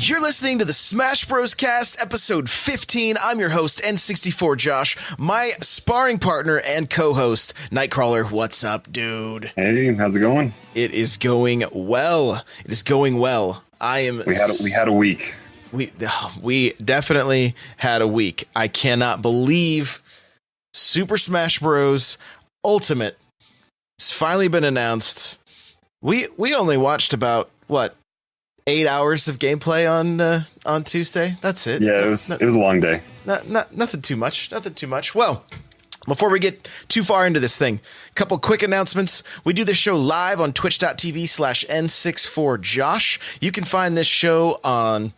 You're listening to the Smash Bros. Cast, episode 15. I'm your host, N64 Josh. My sparring partner and co-host, Nightcrawler. What's up, dude? Hey, how's it going? It is going well. It is going well. I am. We had a week. We definitely had a week. I cannot believe Super Smash Bros. Ultimate has finally been announced. We only watched about 8 hours of gameplay on Tuesday. That's it. Yeah, it was a long day. Nothing too much. Nothing too much. Well, before we get too far into this thing, a couple quick announcements. We do this show live on twitch.tv/N64Josh. You can find this show on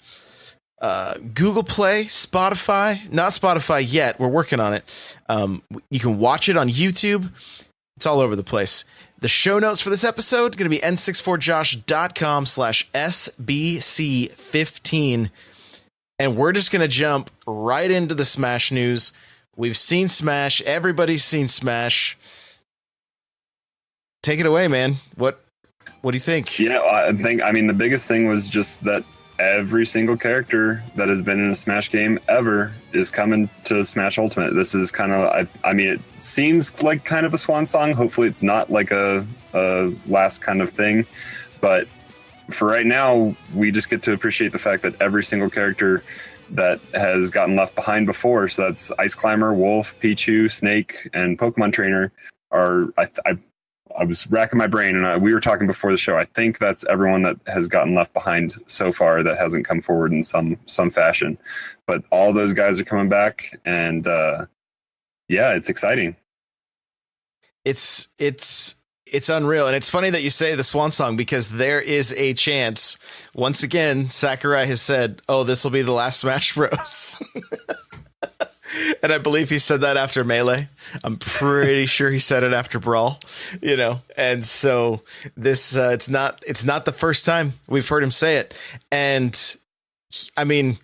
Google Play, Spotify. Not Spotify yet. We're working on it. You can watch it on YouTube. It's all over the place. The show notes for this episode are going to be n64josh.com/SBC15. And we're just going to jump right into the Smash news. We've seen Smash. Everybody's seen Smash. Take it away, man. What do you think? Yeah, I mean, the biggest thing was just that every single character that has been in a Smash game ever is coming to Smash Ultimate. This is kind of, I mean, it seems like kind of a swan song. Hopefully it's not like a last kind of thing. But for right now, we just get to appreciate the fact that every single character that has gotten left behind before, so that's Ice Climber, Wolf, Pichu, Snake, and Pokemon Trainer, are, I was racking my brain, and we were talking before the show. I think that's everyone that has gotten left behind so far that hasn't come forward in some fashion. But all those guys are coming back, and yeah, it's exciting. It's unreal, and it's funny that you say the swan song, because there is a chance. Once again, Sakurai has said, "Oh, this will be the last Smash Bros." And I believe he said that after Melee. I'm pretty sure he said it after Brawl, And so this, it's not the first time we've heard him say it. And I mean,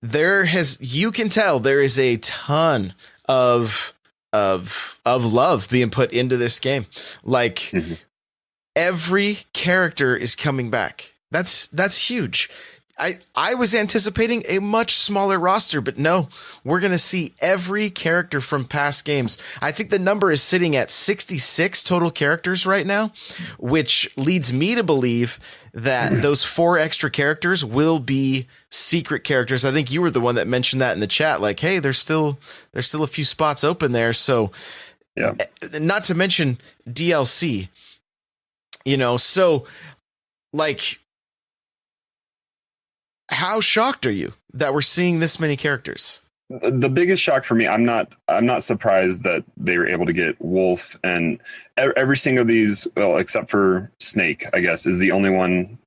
you can tell there is a ton of love being put into this game. Like every character is coming back. That's huge. I was anticipating a much smaller roster, but no, we're going to see every character from past games. I think the number is sitting at 66 total characters right now, which leads me to believe that those 4 extra characters will be secret characters. I think you were the one that mentioned that in the chat, like, hey, there's still a few spots open there. So yeah, not to mention DLC, so like, how shocked are you that we're seeing this many characters? The biggest shock for me, I'm not surprised that they were able to get Wolf, and every single of these, well, except for Snake, I guess, is the only one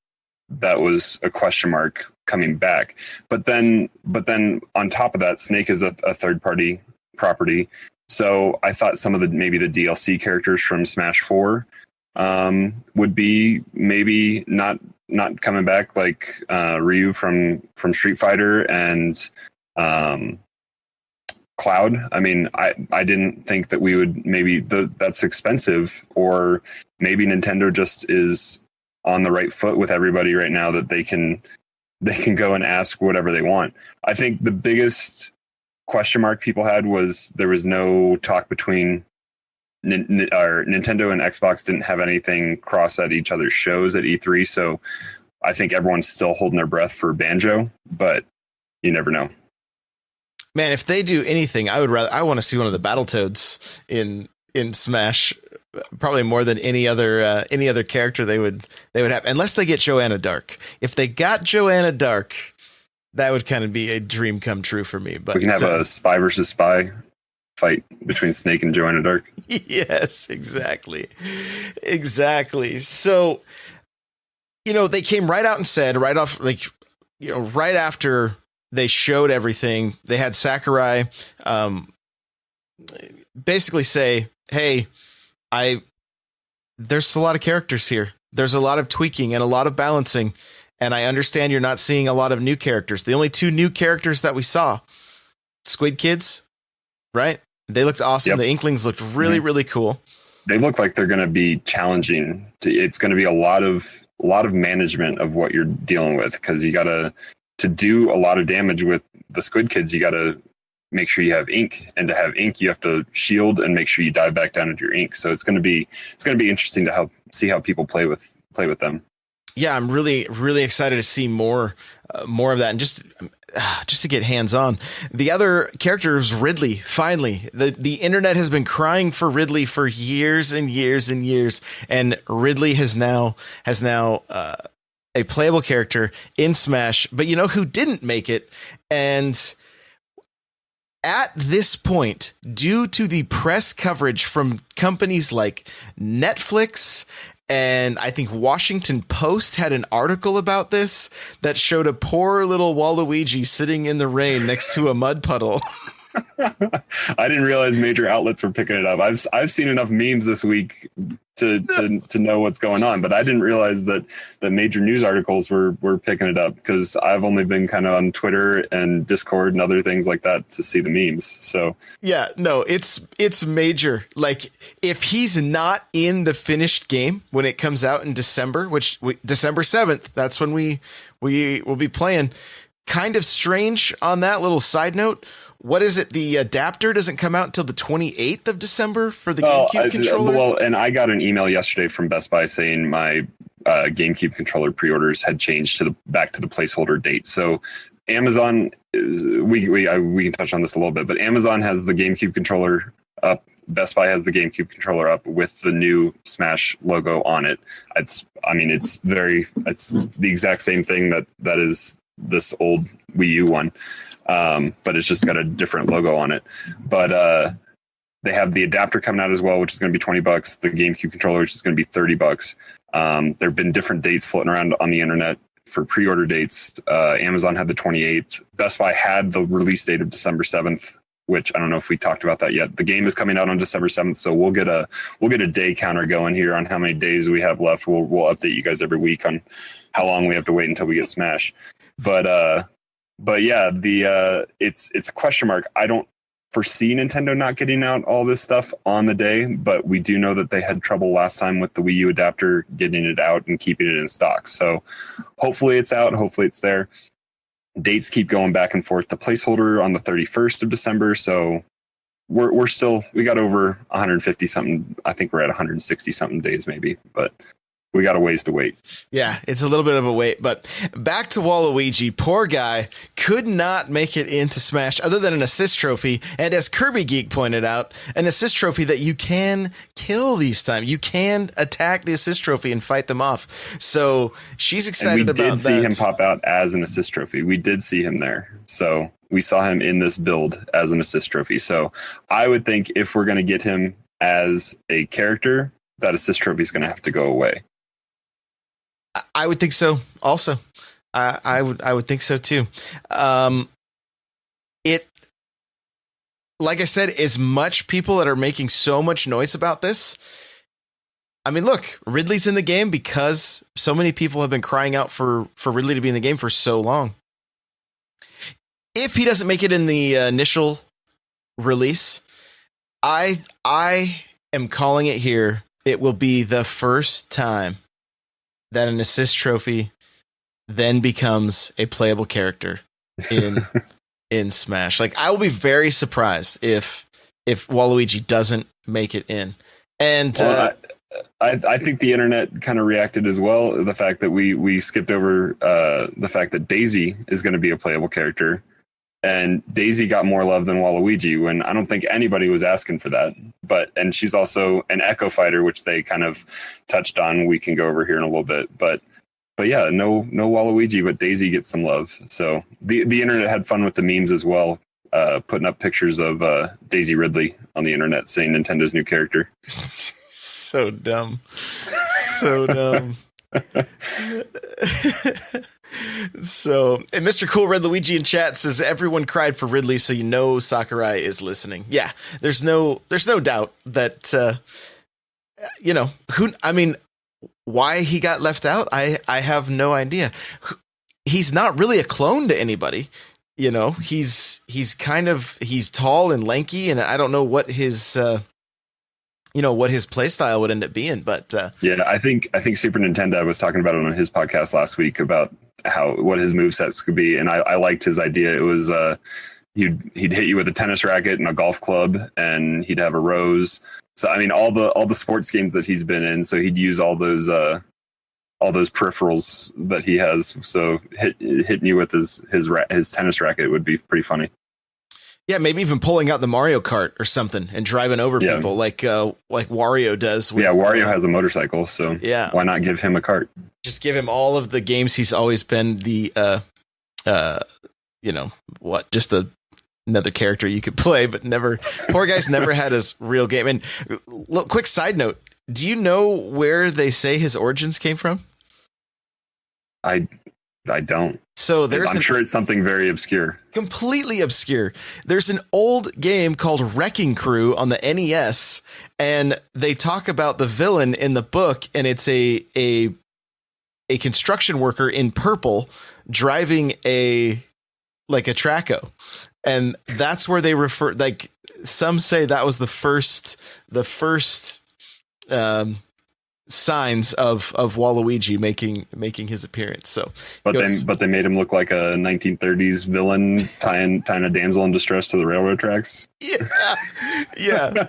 that was a question mark coming back. But then on top of that, Snake is a third party property. So I thought some of maybe the DLC characters from Smash 4 would be maybe not coming back, like Ryu from Street Fighter and Cloud. I mean, I didn't think that we would that's expensive, or maybe Nintendo just is on the right foot with everybody right now that they can go and ask whatever they want. I think the biggest question mark people had was there was no talk between Nintendo and Xbox didn't have anything cross at each other's shows at E3, so I think everyone's still holding their breath for Banjo, but you never know. Man, if they do anything, I want to see one of the Battletoads in Smash, probably more than any other character they would have, unless they get Joanna Dark. If they got Joanna Dark, that would kind of be a dream come true for me. But we can have a spy versus spy fight between Snake and Joanna Dark. Yes, exactly. So, they came right out and said right off, right after they showed everything, they had Sakurai basically say, hey, there's a lot of characters here. There's a lot of tweaking and a lot of balancing. And I understand you're not seeing a lot of new characters. The only 2 new characters that we saw, Squid Kids, right? They looked awesome. Yep. The Inklings looked really, really cool. They look like they're going to be challenging. It's going to be a lot of management of what you're dealing with, because you got to to do a lot of damage with the Squid Kids, you got to make sure you have ink, and to have ink, you have to shield and make sure you dive back down into your ink. So it's going to be interesting to see how people play with them. Yeah, I'm really, really excited to see more of that, and just to get hands on. The other character is Ridley. Finally, the internet has been crying for Ridley for years and years and years, and Ridley has now a playable character in Smash. But you know who didn't make it? And at this point, due to the press coverage from companies like Netflix, and I think Washington Post had an article about this that showed a poor little Waluigi sitting in the rain next to a mud puddle. I didn't realize major outlets were picking it up. I've seen enough memes this week to know what's going on, but I didn't realize that major news articles were picking it up, because I've only been kind of on Twitter and Discord and other things like that to see the memes. So yeah, no, it's major. Like, if he's not in the finished game when it comes out in December, December 7th, that's when we will be playing. Kind of strange on that little side note. What is it? The adapter doesn't come out until the 28th of December for the GameCube controller? Well, and I got an email yesterday from Best Buy saying my GameCube controller pre-orders had changed back to the placeholder date. So Amazon, we can touch on this a little bit, but Amazon has the GameCube controller up. Best Buy has the GameCube controller up with the new Smash logo on it. It's the exact same thing that is this old Wii U one. But it's just got a different logo on it. But they have the adapter coming out as well, which is going to be $20. The GameCube controller, which is going to be $30. There have been different dates floating around on the internet for pre-order dates. Amazon had the 28th. Best Buy had the release date of December 7th, which I don't know if we talked about that yet. The game is coming out on December 7th, so we'll get a day counter going here on how many days we have left. We'll update you guys every week on how long we have to wait until we get Smash. But yeah, it's a question mark. I don't foresee Nintendo not getting out all this stuff on the day, but we do know that they had trouble last time with the Wii U adapter getting it out and keeping it in stock. So hopefully it's out. Hopefully it's there. Dates keep going back and forth. The placeholder on the 31st of December. So we got over 150 something. I think we're at 160 something days maybe, but we got a ways to wait. Yeah, it's a little bit of a wait, but back to Waluigi. Poor guy could not make it into Smash other than an assist trophy. And as Kirby Geek pointed out, an assist trophy that you can kill these times. You can attack the assist trophy and fight them off. So she's excited about that. We did see him pop out as an assist trophy. We did see him there. So we saw him in this build as an assist trophy. So I would think if we're going to get him as a character, that assist trophy is going to have to go away. I would think so. Also, I would think so too. Like I said, as much people that are making so much noise about this. I mean, look, Ridley's in the game because so many people have been crying out for Ridley to be in the game for so long. If he doesn't make it in the initial release, I am calling it here. It will be the first time that an assist trophy then becomes a playable character in Smash. Like, I will be very surprised if Waluigi doesn't make it in. And I think the internet kind of reacted as well. The fact that we skipped over the fact that Daisy is going to be a playable character, and Daisy got more love than Waluigi when I don't think anybody was asking for that. And she's also an Echo Fighter, which they kind of touched on. We can go over here in a little bit, but yeah, no Waluigi, but Daisy gets some love. So the internet had fun with the memes as well, putting up pictures of Daisy Ridley on the internet saying Nintendo's new character. So dumb. So dumb. So, and Mr. Cool Red Luigi in chat says everyone cried for Ridley, so you know Sakurai is listening. Yeah, there's no doubt that why he got left out. I have no idea. He's not really a clone to anybody. You know, he's tall and lanky, and I don't know what his what his play style would end up being, but yeah, I think Super Nintendo was talking about it on his podcast last week about what his movesets could be, and I liked his idea. It was he'd hit you with a tennis racket and a golf club, and he'd have a rose. So I mean, all the sports games that he's been in, so he'd use all those peripherals that he has. So hitting you with his tennis racket would be pretty funny. Yeah, maybe even pulling out the Mario Kart or something and driving over people like Wario does. Wario has a motorcycle, so why not give him a kart? Just give him all of the games he's always been the just another character you could play, but never. Poor guy's never had his real game. And look, quick side note: do you know where they say his origins came from? I don't. So I'm sure it's something very obscure. Completely obscure. There's an old game called Wrecking Crew on the NES, and they talk about the villain in the book, and it's a construction worker in purple driving a Traco. And that's where they refer, like some say that was the first signs of Waluigi making his appearance. So, but they made him look like a 1930s villain tying a damsel in distress to the railroad tracks. Yeah.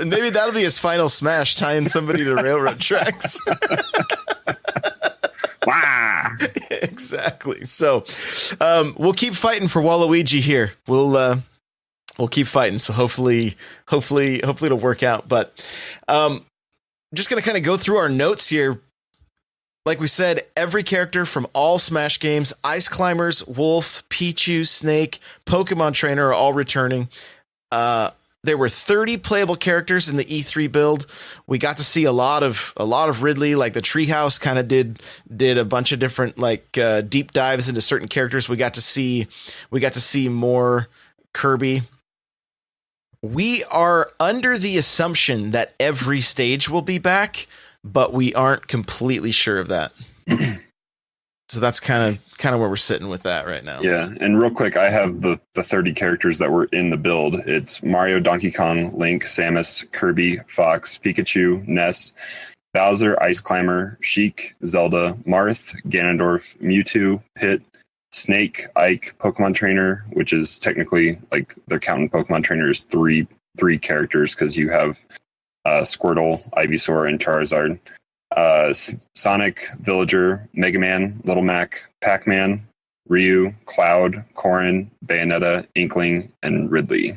Maybe that'll be his final smash, tying somebody to railroad tracks. Wow. Exactly. So, we'll keep fighting for Waluigi here. We'll keep fighting. So hopefully it'll work out. But, just going to kind of go through our notes here. Like we said, every character from all Smash games, Ice Climbers, Wolf, Pichu, Snake, Pokemon Trainer are all returning. There were 30 playable characters in the E3 build. We got to see a lot of Ridley, like the Treehouse kind of did a bunch of different deep dives into certain characters. We got to see more Kirby. We are under the assumption that every stage will be back, but we aren't completely sure of that. So that's kind of where we're sitting with that right now. Yeah, and real quick, I have the 30 characters that were in the build. It's Mario, Donkey Kong, Link, Samus, Kirby, Fox, Pikachu, Ness, Bowser, Ice Climber, Sheik, Zelda, Marth, Ganondorf, Mewtwo, Pit, Snake, Ike, Pokemon Trainer, which is technically like they're counting Pokemon Trainer as three characters because you have Squirtle, Ivysaur, and Charizard. Sonic, Villager, Mega Man, Little Mac, Pacman, Ryu, Cloud, Corrin, Bayonetta, Inkling, and Ridley.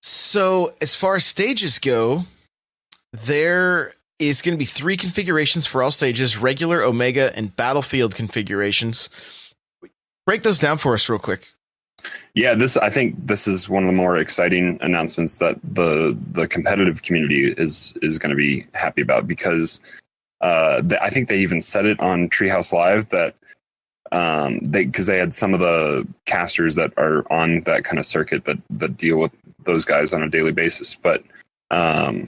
So as far as stages go, there is going to be 3 configurations for all stages: regular, Omega, and Battlefield configurations. Break those down for us real quick. Yeah, I think this is one of the more exciting announcements that the competitive community is going to be happy about, because I think they even said it on Treehouse Live that because they had some of the casters that are on that kind of circuit that deal with those guys on a daily basis, but I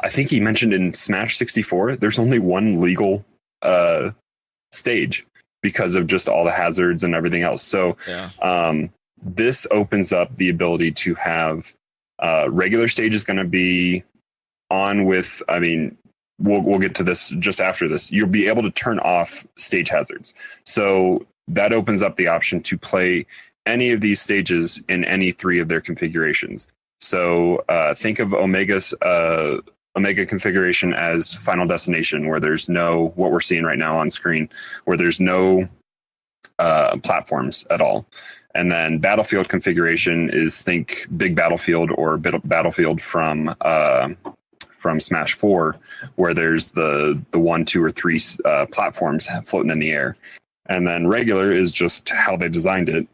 think he mentioned in Smash 64, there's only one legal stage because of just all the hazards and everything else. So this opens up the ability to have regular stage is going to be on with, I mean, we'll get to this just after this. You'll be able to turn off stage hazards. So that opens up the option to play any of these stages in any 3 of their configurations. So think of Omega configuration as Final Destination, where there's no, what we're seeing right now on screen, where there's no platforms at all. And then Battlefield configuration is think Big Battlefield or Battlefield from Smash 4, where there's the 1, 2, or 3 platforms floating in the air. And then regular is just how they designed it.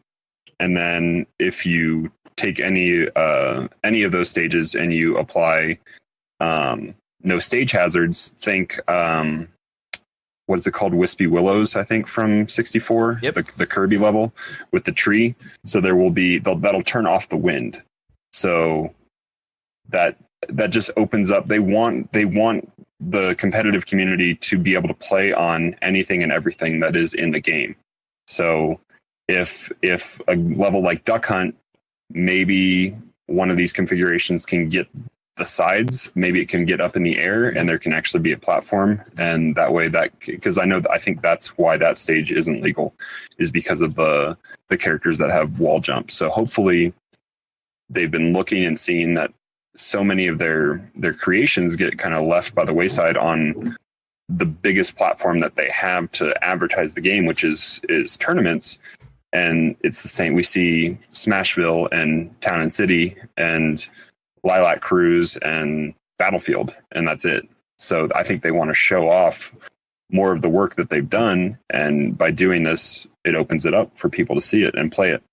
And then if you take any of those stages and you apply no stage hazards, think what is it called, Wispy Willows, I think, from 64. Yep. The Kirby level with the tree. So there will be that'll turn off the wind. So that just opens up. They want the competitive community to be able to play on anything and everything that is in the game. So if a level like Duck Hunt, maybe one of these configurations can get the sides, maybe it can get up in the air and there can actually be a platform. And that way because I think that's why that stage isn't legal, is because of the characters that have wall jumps. So hopefully they've been looking and seeing that so many of their creations get kind of left by the wayside on the biggest platform that they have to advertise the game, which is tournaments. And it's the same. We see Smashville and Town and City and Lilac Cruise and Battlefield, and that's it. So I think they want to show off more of the work that they've done, and by doing this, it opens it up for people to see it and play it.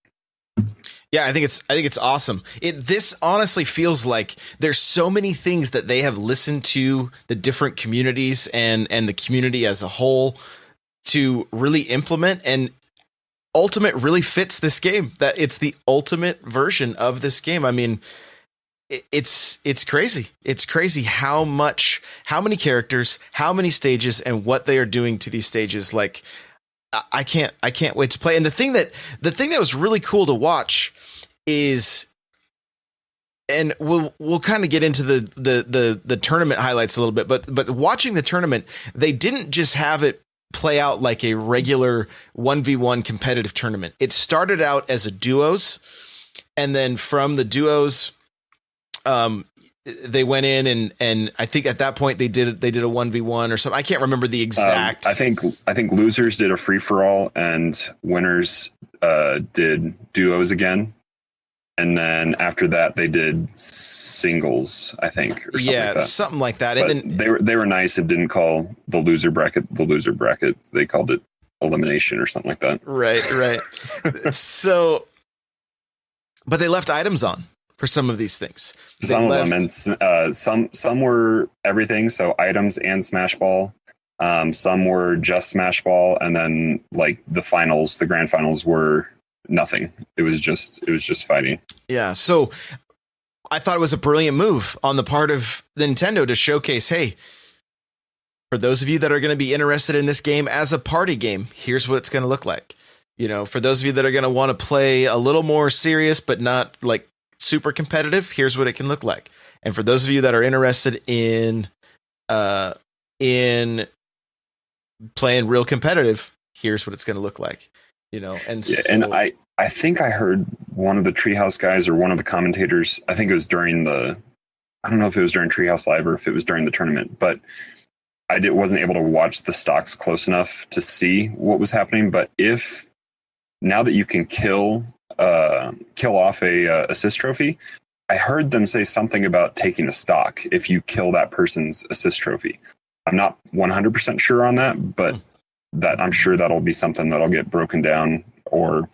Yeah, I think it's awesome. This honestly feels like there's so many things that they have listened to the different communities and the community as a whole to really implement, and Ultimate really fits this game. That it's the ultimate version of this game. I mean, it's crazy. It's crazy how many characters, how many stages, and what they are doing to these stages. Like, I can't wait to play. And the thing that was really cool to watch is, and we'll kind of get into the tournament highlights a little bit, but watching the tournament, they didn't just have it play out like a regular 1v1 competitive tournament. It started out as a duos, and then from the duos, they went in and I think at that point they did a 1v1 or something. I can't remember the exact. I think losers did a free for all and winners did duos again. And then after that they did singles, I think, or something like that. Something like that. But and then they were nice. It didn't call the loser bracket. They called it elimination or something like that. Right. So, but they left items on for some of these things. Some of them, and some were everything. So items and Smash Ball. Some were just Smash Ball, and then like the grand finals were nothing. It was just fighting. Yeah. So I thought it was a brilliant move on the part of Nintendo to showcase, hey, for those of you that are going to be interested in this game as a party game, here's what it's going to look like. You know, for those of you that are going to want to play a little more serious, but not like super competitive, here's what it can look like. And for those of you that are interested in playing real competitive, here's what it's going to look like. You know, and yeah, so, and I think I heard one of the Treehouse guys or one of the commentators, I think it was I don't know if it was during Treehouse Live or if it was during the tournament, but I wasn't able to watch the stocks close enough to see what was happening. But now that you can kill off a assist trophy, I heard them say something about taking a stock if you kill that person's assist trophy. I'm not 100% sure on that, but that I'm sure that'll be something that'll get broken down, or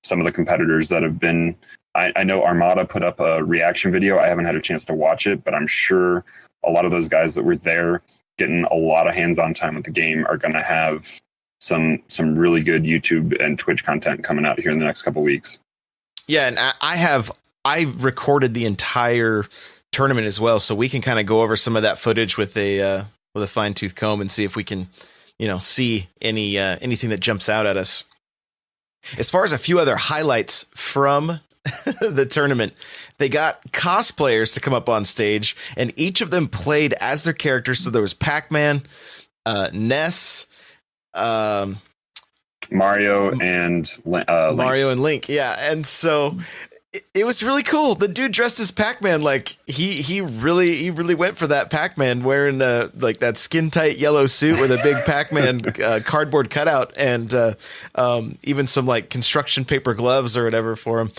some of the competitors that have been, I know Armada put up a reaction video. I haven't had a chance to watch it, but I'm sure a lot of those guys that were there getting a lot of hands-on time with the game are going to have some really good YouTube and Twitch content coming out here in the next couple of weeks. Yeah. And I recorded the entire tournament as well. So we can kind of go over some of that footage with a fine tooth comb and see if we can, see anything that jumps out at us. As far as a few other highlights from the tournament, they got cosplayers to come up on stage, and each of them played as their characters. So there was Pacman, Ness, Mario, and Link. Mario and Link. Yeah, and so it was really cool. The dude dressed as Pacman, like he really went for that Pacman, wearing like that skin tight yellow suit with a big Pacman cardboard cutout, and even some like construction paper gloves or whatever for him.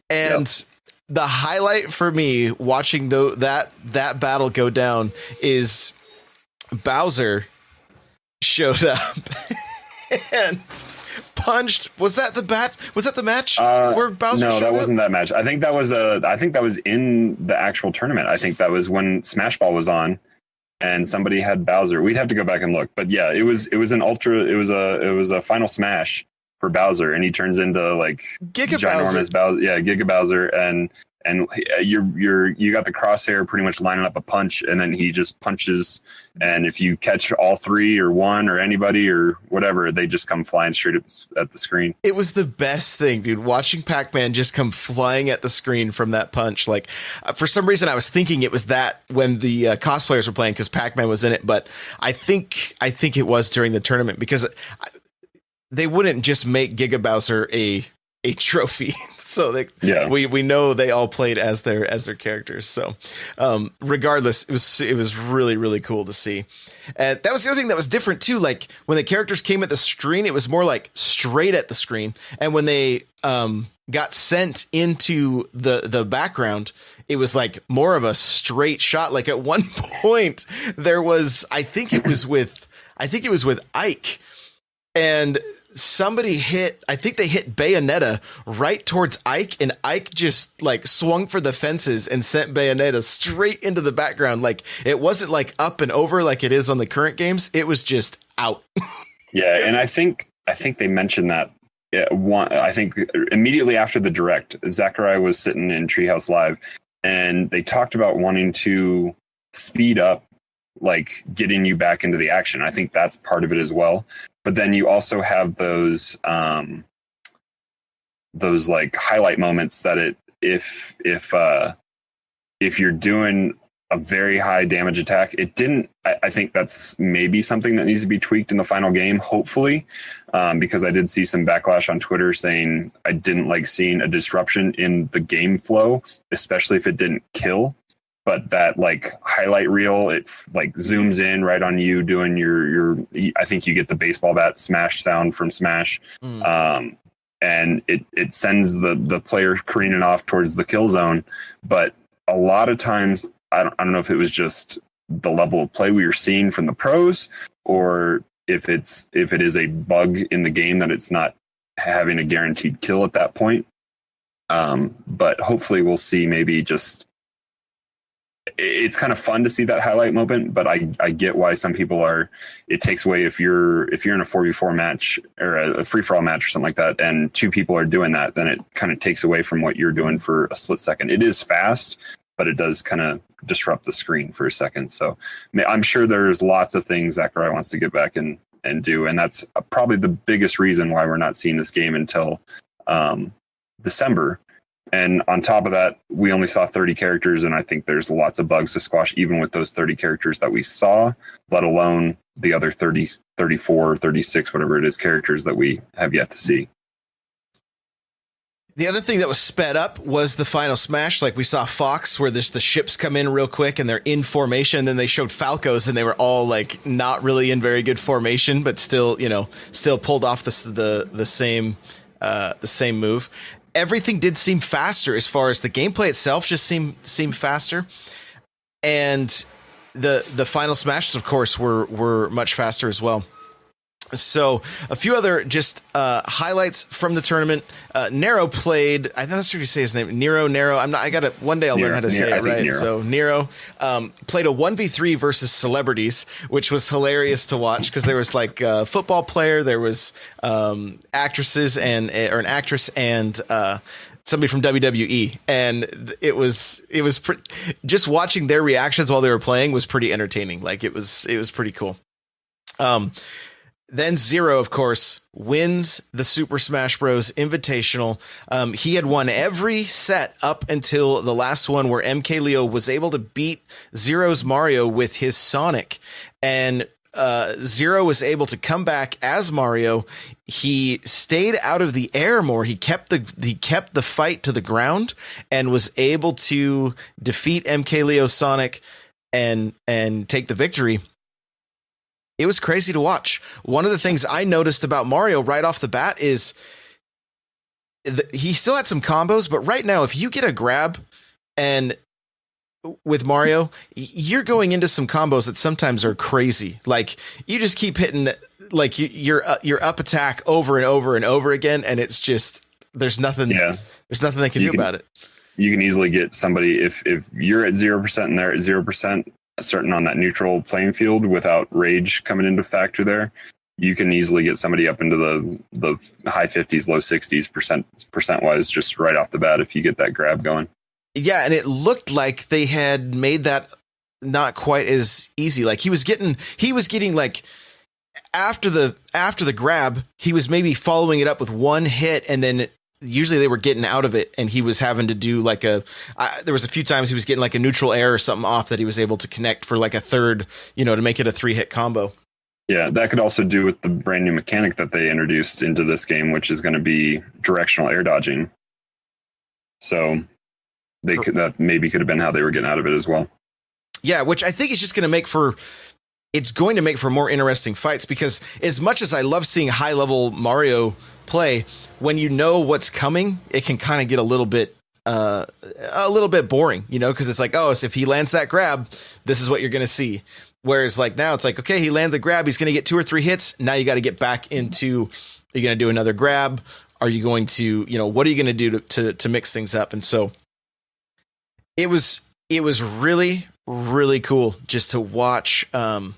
And the highlight for me watching that battle go down is Bowser showed up and punched. Was that the match where Bowser? No, that wasn't that match. I think that was in the actual tournament. I think that was when Smash Ball was on, and somebody had Bowser. We'd have to go back and look, but yeah, it was a final smash for Bowser, and he turns into like Giga ginormous Bowser. Giga Bowser, and and you got the crosshair pretty much lining up a punch, and then he just punches, and if you catch all three or one or anybody or whatever, they just come flying straight at the screen. It was the best thing, dude, watching Pacman just come flying at the screen from that punch. Like, for some reason I was thinking it was that when the cosplayers were playing, because Pacman was in it, but I think it was during the tournament, because they wouldn't just make Giga Bowser a trophy. So we know they all played as their characters. So regardless, it was really, really cool to see. And that was the other thing that was different too. Like when the characters came at the screen, it was more like straight at the screen. And when they got sent into the background, it was like more of a straight shot. Like at one point there was, I think it was with Ike, and somebody I think they hit Bayonetta right towards Ike, and Ike just like swung for the fences and sent Bayonetta straight into the background. Like it wasn't like up and over like it is on the current games. It was just out. Yeah. And I think they mentioned that I think immediately after the direct, Sakurai was sitting in Treehouse Live, and they talked about wanting to speed up, like getting you back into the action. I think that's part of it as well. But then you also have those like highlight moments that if you're doing a very high damage attack, I think that's maybe something that needs to be tweaked in the final game, hopefully, because I did see some backlash on Twitter saying I didn't like seeing a disruption in the game flow, especially if it didn't kill. But that like highlight reel, it like zooms in right on you doing your I think you get the baseball bat smash sound from Smash. And it sends the player careening off towards the kill zone. But a lot of times, I don't know if it was just the level of play we were seeing from the pros, or if it is a bug in the game that it's not having a guaranteed kill at that point. But hopefully we'll see maybe just, it's kind of fun to see that highlight moment, but I get why some people it takes away if you're in a 4v4 match or a free-for-all match or something like that, and two people are doing that, then it kind of takes away from what you're doing for a split second. It is fast, but it does kind of disrupt the screen for a second. So I'm sure there's lots of things Sakurai wants to get back and do, and that's probably the biggest reason why we're not seeing this game until December. And on top of that, we only saw 30 characters, and I think there's lots of bugs to squash even with those 30 characters that we saw, let alone the other 30, 34, 36, whatever it is, characters that we have yet to see. The other thing that was sped up was the final Smash. Like we saw Fox, where the ships come in real quick and they're in formation. And then they showed Falcos, and they were all like not really in very good formation, but still pulled off the same move. Everything did seem faster as far as the gameplay itself just seemed faster. And the final Smashes, of course, were much faster as well. So a few other just highlights from the tournament. Nairo played, I'm not sure if you say his name, Nairo. One day I'll learn how to say it right. Nairo. So Nairo played a 1v3 versus celebrities, which was hilarious to watch because there was like a football player, there was actresses and an actress and somebody from WWE, and it was just watching their reactions while they were playing was pretty entertaining. Like it was pretty cool. Then Zero, of course, wins the Super Smash Bros. Invitational. He had won every set up until the last one, where MKLeo was able to beat Zero's Mario with his Sonic. And Zero was able to come back as Mario. He stayed out of the air more. He kept the fight to the ground and was able to defeat MKLeo's Sonic and take the victory. It was crazy to watch. One of the things I noticed about Mario right off the bat is he still had some combos, but right now, if you get a grab and with Mario, you're going into some combos that sometimes are crazy. Like you just keep hitting like your up attack over and over and over again, and it's just there's nothing they can do about it. You can easily get somebody if you're at 0% and they're at 0%. Certain on that neutral playing field without rage coming into factor there, you can easily get somebody up into the high 50s, low 60s percent wise just right off the bat if you get that grab going. Yeah, and it looked like they had made that not quite as easy. Like he was getting like after the grab, he was maybe following it up with one hit, and then usually they were getting out of it, and he was having to do like there was a few times he was getting like a neutral air or something off that he was able to connect for like a third, to make it a 3-hit combo. Yeah, that could also do with the brand new mechanic that they introduced into this game, which is going to be directional air dodging. So that maybe could have been how they were getting out of it as well. Yeah, which I think is just going to make for more interesting fights, because as much as I love seeing high level Mario play, when you know what's coming, it can kind of get a little bit boring, because it's like, oh, so if he lands that grab, this is what you're going to see. Whereas like now it's like, okay, he lands the grab, he's going to get 2 or 3 hits. Now you got to get back into, are you going to do another grab? Are you going to, what are you going to do to mix things up? And so it was really, really cool just to watch that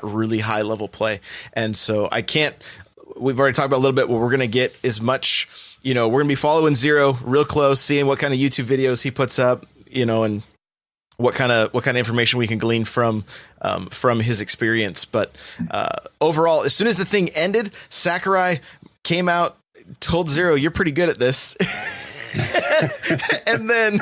really high level play. And so we've already talked about a little bit what we're going to get as much, we're going to be following Zero real close, seeing what kind of YouTube videos he puts up, and what kind of information we can glean from his experience. But overall, as soon as the thing ended, Sakurai came out, told Zero, "You're pretty good at this." and then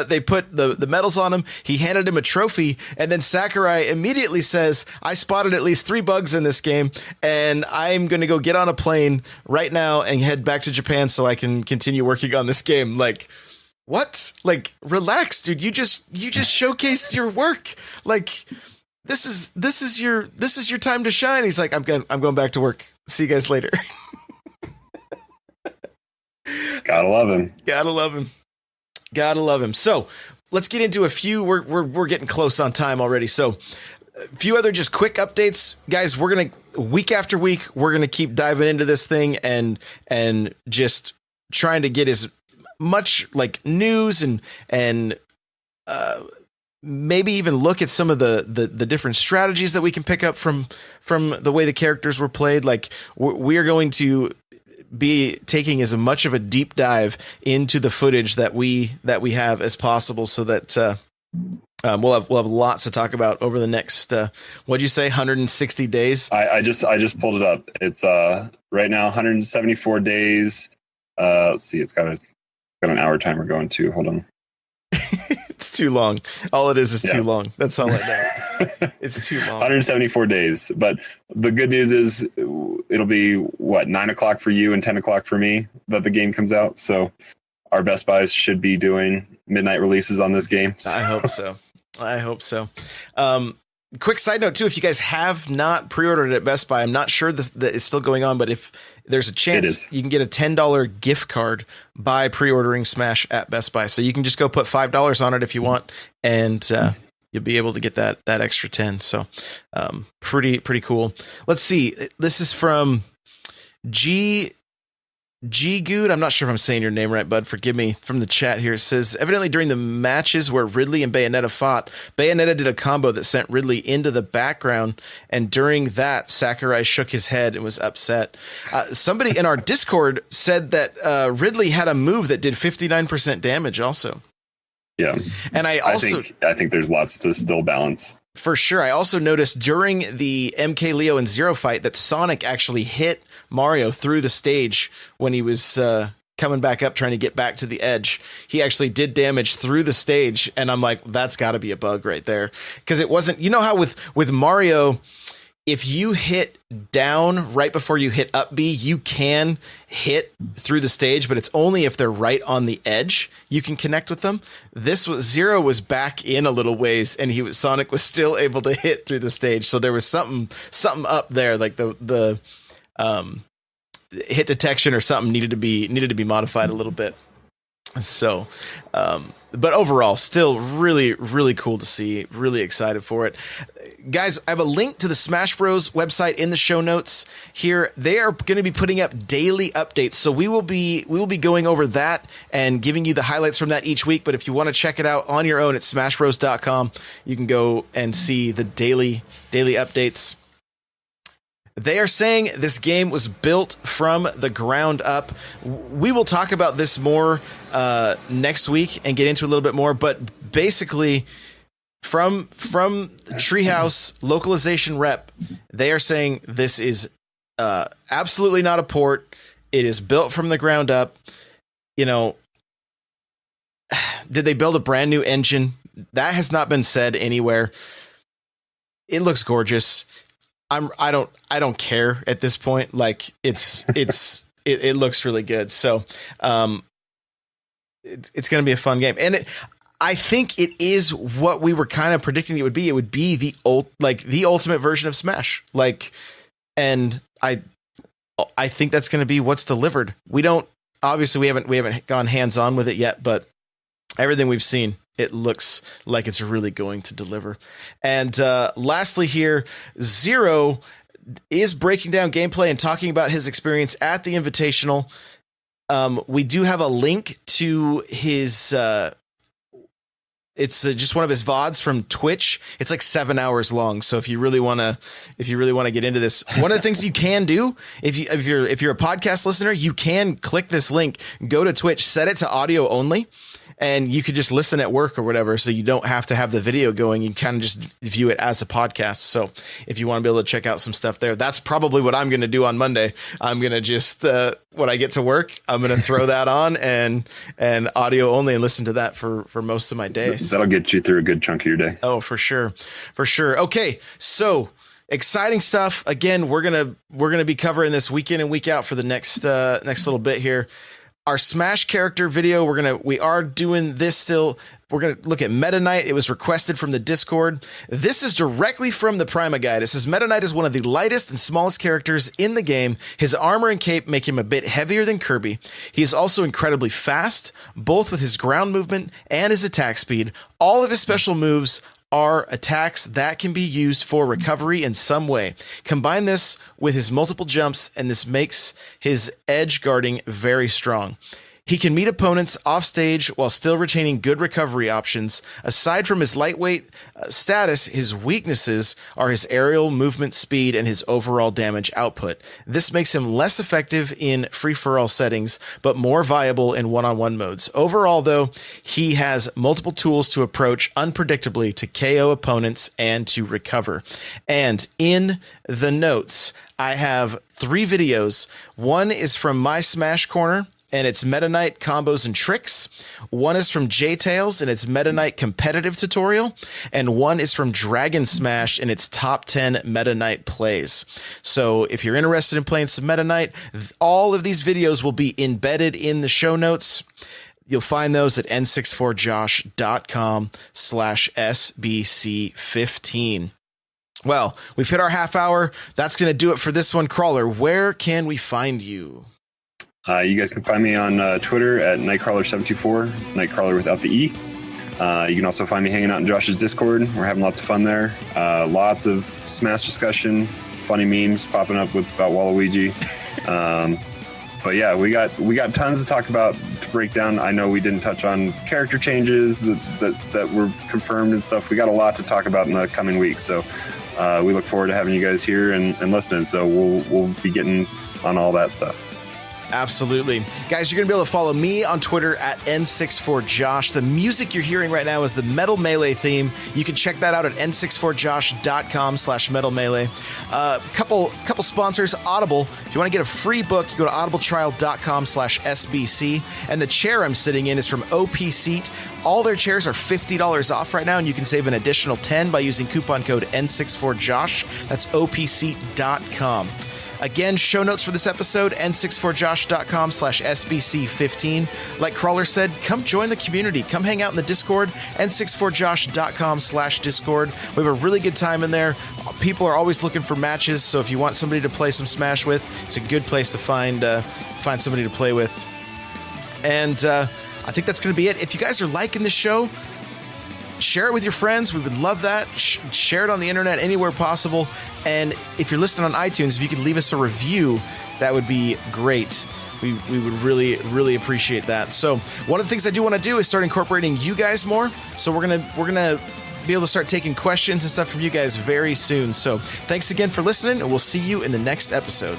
they put the medals on him. He handed him a trophy, and then Sakurai immediately says, "I spotted at least 3 bugs in this game, and I'm going to go get on a plane right now and head back to Japan so I can continue working on this game." Like, what? Like, relax, dude. You just showcased your work. Like, this is your time to shine. He's like, I'm going back to work. See you guys later. Gotta love him. Gotta love him. So let's get into a few. We're getting close on time already. So a few other just quick updates, guys. We're gonna week after week, we're gonna keep diving into this thing and just trying to get as much like news and maybe even look at some of the different strategies that we can pick up from the way the characters were played. Like we are going to be taking as much of a deep dive into the footage that we have as possible, so that we'll have lots to talk about over the next what'd you say, 160 days? I just pulled it up. It's right now 174 days. Let's see, it's got an hour timer going too. Hold on. It's too long. All it is too long. That's all I know. It's too long. 174 days. But the good news is it'll be 9 o'clock for you and 10 o'clock for me that the game comes out. So our Best Buys should be doing midnight releases on this game. So. I hope so. Quick side note too, if you guys have not pre-ordered at Best Buy, I'm not sure that it's still going on, but if there's a chance, you can get a $10 gift card by pre-ordering Smash at Best Buy. So you can just go put $5 on it if you want, and you'll be able to get that extra 10. So pretty cool. Let's see. This is from Good. I'm not sure if I'm saying your name right, bud. Forgive me. From the chat here, it says, evidently during the matches where Ridley and Bayonetta fought, Bayonetta did a combo that sent Ridley into the background, and during that, Sakurai shook his head and was upset. Somebody in our Discord said that Ridley had a move that did 59% damage also. Yeah. And I think there's lots to still balance. For sure. I also noticed during the MKLeo and Zero fight that Sonic actually hit Mario through the stage when he was coming back up trying to get back to the edge. He actually did damage through the stage, and I'm like, that's got to be a bug right there. Because it wasn't, you know how with Mario, if you hit down right before you hit up B, you can hit through the stage, but it's only if they're right on the edge you can connect with them. Zero was back in a little ways, and Sonic was still able to hit through the stage. So there was something up there, like the hit detection or something needed to be modified a little bit. So, but overall, still really, really cool to see. Really excited for it. Guys, I have a link to the Smash Bros website in the show notes here. They are going to be putting up daily updates. So we will be going over that and giving you the highlights from that each week. But if you want to check it out on your own at smashbros.com, you can go and see the daily updates. They are saying this game was built from the ground up. We will talk about this more next week and get into a little bit more, but basically from Treehouse localization rep, they are saying this is absolutely not a port. It is built from the ground up. You know, did they build a brand new engine? That has not been said anywhere. It looks gorgeous. I don't care at this point. Like it looks really good. So it's going to be a fun game. And I think it is what we were kind of predicting it would be. It would be the ultimate version of Smash. And I think that's going to be what's delivered. We haven't gone hands-on with it yet, but everything we've seen, it looks like it's really going to deliver. And lastly here, Zero is breaking down gameplay and talking about his experience at the Invitational. We do have a link to his... it's just one of his VODs from Twitch. It's like 7 hours long. So if you really want to get into this, one of the things you can do, if you're a podcast listener, you can click this link, go to Twitch, set it to audio only, and you could just listen at work or whatever. So you don't have to have the video going. You kind of just view it as a podcast. So if you want to be able to check out some stuff there, that's probably what I'm going to do on Monday. I'm going to just, when I get to work, I'm going to throw that on and audio only and listen to that for most of my days. That'll get you through a good chunk of your day. Oh, for sure. For sure. Okay. So exciting stuff. Again, we're going to be covering this week in and week out for the next little bit here. Our Smash character video, we are doing this still. We're going to look at Meta Knight. It was requested from the Discord. This is directly from the Prima Guide. It says Meta Knight is one of the lightest and smallest characters in the game. His armor and cape make him a bit heavier than Kirby. He is also incredibly fast, both with his ground movement and his attack speed. All of his special moves are attacks that can be used for recovery in some way. Combine this with his multiple jumps, and this makes his edge guarding very strong. He can meet opponents off stage while still retaining good recovery options. Aside from his lightweight status, his weaknesses are his aerial movement speed and his overall damage output. This makes him less effective in free-for-all settings, but more viable in one-on-one modes. Overall, though, he has multiple tools to approach unpredictably to KO opponents and to recover. And in the notes, I have 3 videos. One is from My Smash Corner, and it's Meta Knight combos and tricks. One is from J-Tails, and it's Meta Knight competitive tutorial. And one is from Dragon Smash, and it's top 10 Meta Knight plays. So if you're interested in playing some Meta Knight, all of these videos will be embedded in the show notes. You'll find those at n64josh.com/SBC15. Well, we've hit our half hour. That's going to do it for this one. Crawler, where can we find you? You guys can find me on Twitter at Nightcrawler724. It's Nightcrawler without the E. You can also find me hanging out in Josh's Discord. We're having lots of fun there. Lots of Smash discussion, funny memes popping up about Waluigi. But yeah, we got tons to talk about, to break down. I know we didn't touch on character changes that were confirmed and stuff. We got a lot to talk about in the coming weeks. So we look forward to having you guys here and listening. So we'll be getting on all that stuff. Absolutely. Guys, you're going to be able to follow me on Twitter at N64Josh. The music you're hearing right now is the Metal Melee theme. You can check that out at n64josh.com/Metal Melee. Couple sponsors. Audible. If you want to get a free book, you go to audibletrial.com/SBC. And the chair I'm sitting in is from OP Seat. All their chairs are $50 off right now, and you can save an additional $10 by using coupon code N64Josh. That's opseat.com. Again, show notes for this episode, n64josh.com/SBC15. Like Crawler said, come join the community. Come hang out in the Discord, n64josh.com/Discord. We have a really good time in there. People are always looking for matches, so if you want somebody to play some Smash with, it's a good place to find somebody to play with. And I think that's going to be it. If you guys are liking the show, share it with your friends. We would love that. Share it on the internet anywhere possible. And if you're listening on iTunes, if you could leave us a review, that would be great. We would really, really appreciate that. So one of the things I do want to do is start incorporating you guys more. So we're gonna be able to start taking questions and stuff from you guys very soon. So thanks again for listening, and we'll see you in the next episode.